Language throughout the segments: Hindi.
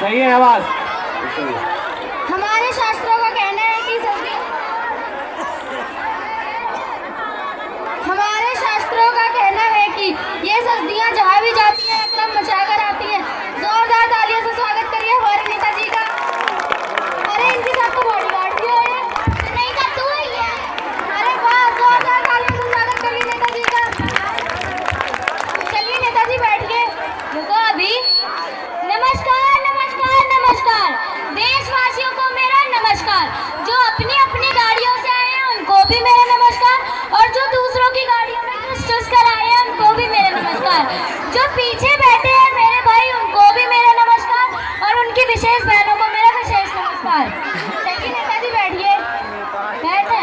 सही है आवाज। हमारे शास्त्रों का कहना है कि हमारे शास्त्रों का कहना है कि ये सस्तियाँ जहाँ भी जाती हैं एकदम मचाकर आती हैं। जोरदार तालियों से स्वागत करिए हमारे नेताजी का। अरे इनके साथ तो बॉडीगार्ड भी है। नहीं का तू ही है। अरे वाह, जोरदार तालियों से स्वागत करिए नेताजी का। चलिए नेताजी बैठिए। रुको अभी। नमस्कार नमस्कार नमस्कार। देशवासियों को मेरा नमस्कार। जो अपनी अपनी गाड़ियों से आए हैं उनको भी मेरा नमस्कार, और जो दूसरों की गाड़ियों में घुस कर आए हैं उनको भी मेरा नमस्कार। जो पीछे बैठे हैं मेरे भाई उनको भी मेरा नमस्कार, और उनकी विशेष बहनों को मेरा विशेष नमस्कार। चलिए नेताजी बैठिए। बैठे।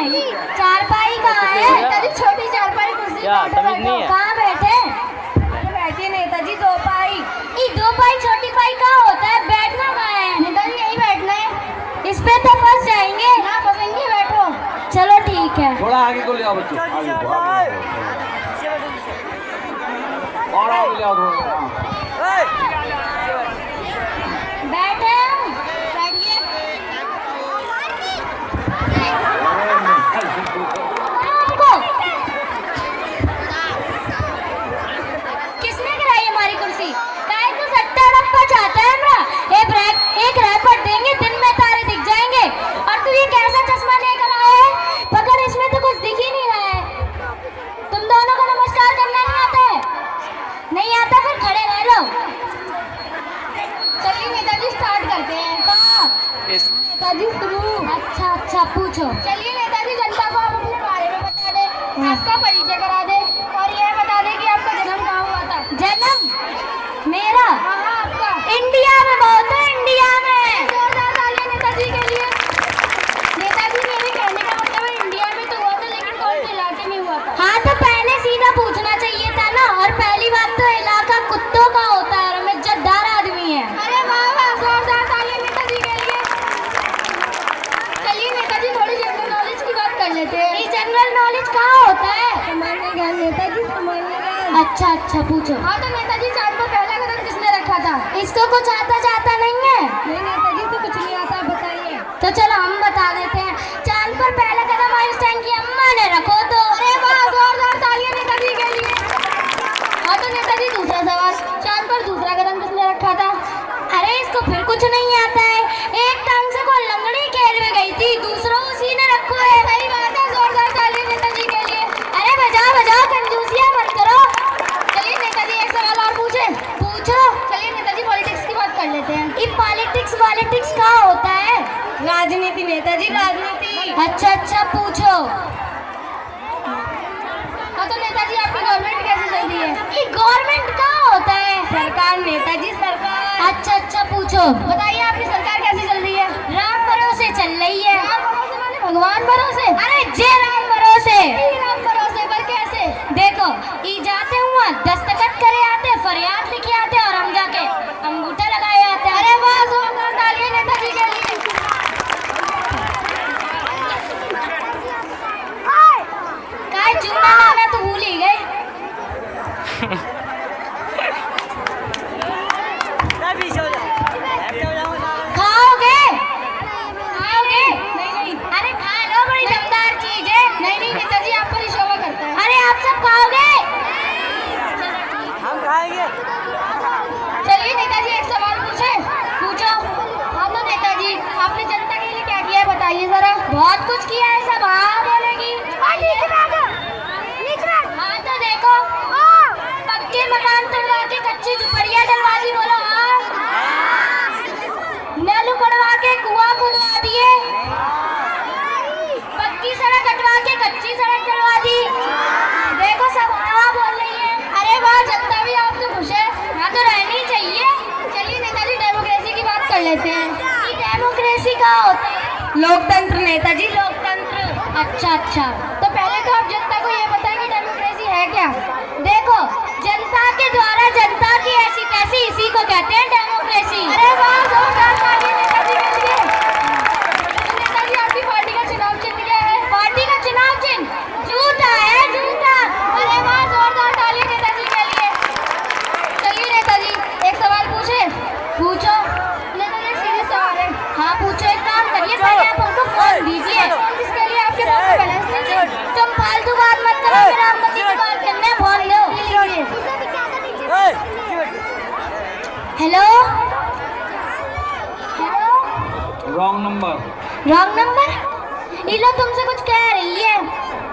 चारपाई कहाँ है? नेताजी छोटी चारपाई कुर्सी कहाँ बैठे? बैठिए नेताजी। दो पाई। दो पाई छोटी पाई कहाँ होता है? बैठना कहाँ है? नेताजी यही बैठना है। इस पे तो फंस जाएंगे। ना फंसेंगे, बैठो। चलो ठीक है। थोड़ा आगे को ले आओ बच्चों, और आगे ले आओ थोड़ा। बैठे हम। बैठिए। हमको किसने गिराई हमारी कुर्सी? काय तो सट्टा रप्पा चाहता है हमरा। एक रैपट देंगे, दिन में तारे दिख जाएंगे। और तू ये कैसा चश्मा लेकर आया है? पकड़, इसमें तो कुछ दिख ही नहीं रहा है। तुम दोनों को नमस्कार करना नहीं आता है? नहीं आता फिर खड़े रह लो। चलिए नेताजी स्टार्ट करते हैं। नेताजी शुरू। अच्छा अच्छा, पूछो। चलिए नेताजी, जनता को आप अपने बारे में बता दें, आपका परिचय करा दें, और यह बता दें कि आपका जन्म कहाँ हुआ था। जन्म मेरा? हाँ आपका। इंडिया में बहुत है, इंडिया में। जोरदार तालियां नेताजी के लिए। नेताजी, मेरे कहने का मतलब है इंडिया में तो हुआ था, लेकिन कौन से इलाके में हुआ था? हाँ तो पहले सीधा पूछना चाहिए था ना। और पहली बात तो इलाका कुत्तों का होता है, और हम इज्जतदार आदमी है। अरे वाह वाह, जोरदार तालियां नेताजी के लिए। चलिए नेताजी, थोड़ी जनरल नॉलेज की बात कर लेते हैं। ये जनरल नॉलेज कहाँ होता है? सामान्य ज्ञान नेताजी, सामान्य ज्ञान। अच्छा अच्छा, पूछो। हाँ तो नेताजी, चांद पर पहला कदम किसने रखा था? इसको कुछ आता जाता नहीं है? नहीं नेताजी, तो कुछ नहीं आता, बताइए। तो चलो हम बता देते हैं। चांद पर पहला कदम आइंस्टाइन की अम्मा ने रखो तो। अरे वाह, जोरदार तालियां नेताजी के लिए। हाँ तो नेताजी, दूसरा सवाल। चांद पर दूसरा कदम किसने रखा था? अरे इसको फिर कुछ नहीं आता है। एक टांग से को लंगड़ी खेल में गई थी, दूसरा उसी ने रखो है। सही बात है, जोरदार तालियां नेताजी के लिए। अरे बजाओ बजाओ, कंजूसियां मत करो। चलिए नेताजी, एक सवाल और पूछे। पूछो। चलिए नेताजी, पॉलिटिक्स की बात कर लेते हैं। ये पॉलिटिक्स कहाँ होता है? राजनीति नेताजी, राजनीति। अच्छा अच्छा, पूछो। हाँ तो नेताजी, आपकी गवर्नमेंट कैसे चल रही है? ये गवर्नमेंट कहाँ होता है? सरकार नेताजी, सरकार। अच्छा अच्छा, पूछो। बताइए आपकी सरकार कैसे चल रही है? राम भरोसे चल रही है। राम भरोसे माने भगवान भरोसे? अरे जय राम भरोसे। राम भरोसे पर कैसे? देखो, ई जाते हुआ दस्तखत करे आते, फरियाद लिखे आते, और हम जाके अंगूठा लगाए आते। अरे वाह, जोरदार तालियां नेताजी के लिए। काय चूना लाना तो भूल ही गए। खाओगे? खाओगे? नहीं। अरे खा लो, बड़ी दमदार चीज है। नहीं नेताजी, आप पर ही शोभा करता है। अरे आप सब खाओगे? हम खाएंगे। चलिए नेताजी, एक सवाल पूछे। पूछो। हाँ तो नेताजी, आपने जनता के लिए क्या किया है बताइए जरा। बहुत कुछ किया है, सब हाँ बोलेगी। हाँ तो देखो, पक्के मकान तोड़वा के कच्ची झुपड़ियाँ डलवा दी, बोलो हाँ। नल उखड़वा के कुआं खुदवा दिए। पक्की सड़क कटवा के कच्ची सड़क डलवा दी। देखो सब हाँ बोल रही है। अरे वाह, जनता भी आपसे खुश है। हाँ तो रहनी चाहिए। चलिए नेताजी, डेमोक्रेसी की बात कर लेते हैं। ये डेमोक्रेसी कहाँ होता है? लोकतंत्र नेताजी, लोकतंत्र। अच्छा अच्छा, तो पहले तो आप जनता को ये बताएं कि डेमोक्रेसी है क्या। देखो, जनता के द्वारा जनता की ऐसी तैसी, इसी को कहते हैं डेमोक्रेसी। अरे वाह, जोरदार तालियां नेताजी के लिए। नेताजी, आपकी पार्टी का चुनाव चिन्ह क्या है? पार्टी का चुनाव चिन्ह जूता है, जूता। अरे वाह, जोरदार तालियां नेताजी के लिए। चलिए नेताजी, एक सवाल पूछे। पूछो। Wrong number. ये लो तुमसे कुछ कह रही है।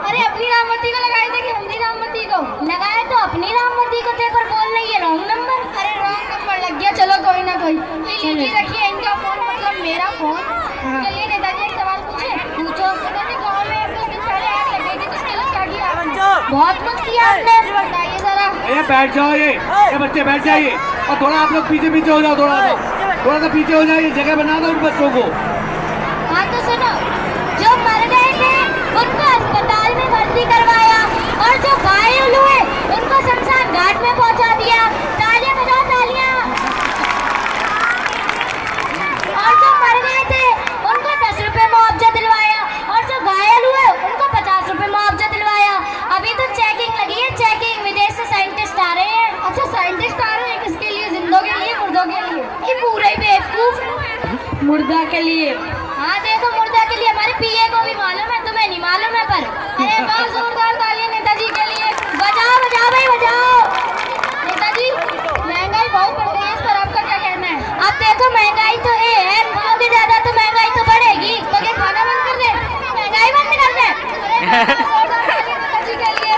अरे अपनी रामवती को लगाए थे कि हमने रामवती को लगाए? तो अपनी रामवती को थे पर बोल रही है रॉन्ग नंबर। अरे रॉन्ग नंबर लग गया। चलो कोई ना कोई। ये लीजिए रखिए इनका फोन, मतलब मेरा फोन। चलिए नेताजी एक सवाल पूछे। पूछो। नेताजी गाँव में कुछ दिन पहले आग लग गई थी, उसके लिए क्या किया आपने? बहुत कुछ किया आपने, बताइए जरा। ये बैठ जाओ, ये बच्चे बैठ जाइए और थोड़ा आप लोग पीछे पीछे हो जाओ, थोड़ा सा पीछे हो जाइए, जगह बना दो उन बच्चों को। हाँ तो सुनो, जो मर गए थे उनको अस्पताल में भर्ती करवाया और जो घायल हुए उनको शमशान घाट में पहुंचा दिया। तालियां बजाओ तालियां। और जो मर गए थे उनको 10 रुपए मुआवजा दिलवाया और जो घायल हुए उनको 50 रुपए मुआवजा दिलवाया। अभी तो चेकिंग लगी है, चेकिंग। विदेश से साइंटिस्ट आ रहे हैं। अच्छा साइंटिस्ट आ रहे हैं, किसके लिए? जिंदों के लिए, मुर्दों के लिए? ये पूरे ही बेवकूफ। मुर्दा के लिए। हाँ देखो, मुर्दा के लिए। हमारे पीए को भी मालूम है, तुम्हें नहीं मालूम है पर। अरे बहुत जोरदार तालियां नेताजी के लिए। बजाओ बजाओ भाई बजाओ। नेताजी महंगाई बहुत बढ़ गई है, इस पर आपका क्या कहना है? अब देखो महंगाई तो है, खाओगे ज्यादा तो महंगाई तो बढ़ेगी। तो क्या खाना बंद कर दे, महंगाई बंद कर दे? अरे जोरदार तालियां नेताजी के लिए।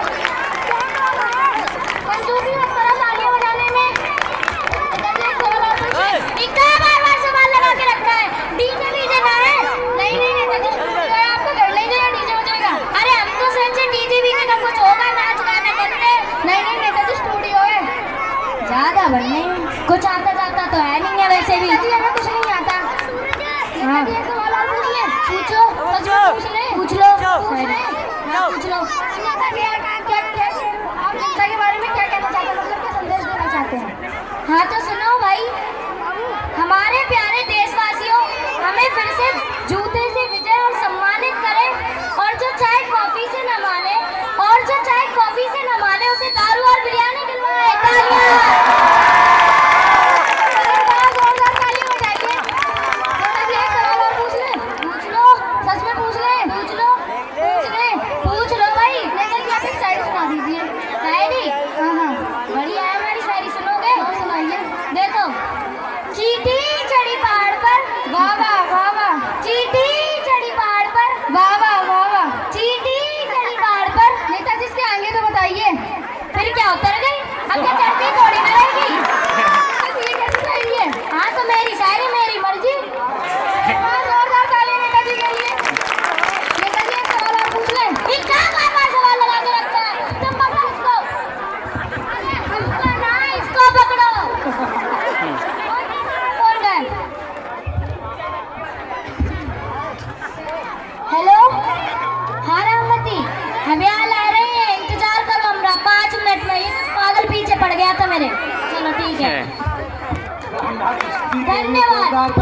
कंजूसी मत करो तालियां बजाने में। नेताजी एक सवाल और पूछे। इतना बार सवाल लगा के रखा है। डीजे डीजे ना है? नहीं नहीं नेताजी, स्टूडियो है आपका, घर नहीं जाएगा डीजे बजेगा। अरे हम तो सोचे डीजे बीजे का कुछ होगा, नाच गाना करते। नहीं नहीं नेताजी, स्टूडियो है। ज्यादा बनने कुछ आता जाता तो है नहीं है वैसे भी। नेताजी हमें कुछ नहीं आता। हाँ एक सवाल और पूछ ले। पूछो, सच में पूछ ले। पूछ लो, पूछ लो। आप जनता के बारे में क्या कहना चाहते हैं, मतलब क्या संदेश देना चाहते हैं? हाँ तो सुनो भाई, हमारे प्यारे देशवासियों, हमें फिर से जूते से विजय और सम्मानित करें। और जो चाय कॉफी से न माने, और जो चाय कॉफी से न माने, उसे दारू और बिरयानी दिलवाए। जोरदार ताली बजाइए। नेताजी एक सवाल और पूछ ले। पूछ लो, सच में पूछ ले। पूछ लो, पूछ लो भाई। नेताजी आप एक शायरी सुना दीजिए। शायरी? हाँ बढ़िया है हमारी शायरी, सुनोगे? सुनाइए। देखो, चींटी चढ़ी पहाड़ पर, वाह वाह वाह वाह। चींटी चढ़ी पहाड़ पर, वाह वाह वाह वाह। चींटी चढ़ी पहाड़ पर। नेताजी इसके आगे तो बताइए। फिर क्या उतर गई? अब क्या चढ़ती थोड़ी ना रहेगी? ये कैसी शायरी है? हाँ तो मेरी शायरी, मेरी मर्जी। हाँ जोरदार ताली नेताजी के लिए। नेताजी एक सवाल और पूछ ले। इतना बार सवाल लगा के रखता है, तुम पकड़ो इसको। हमको ना, इसको पकड़ो। हेलो, हाँ रामवती, हमें आ रहे हैं, इंतजार करो हमरा 5 मिनट में। ये पागल पीछे पड़ गया था मेरे। चलो ठीक है, धन्यवाद।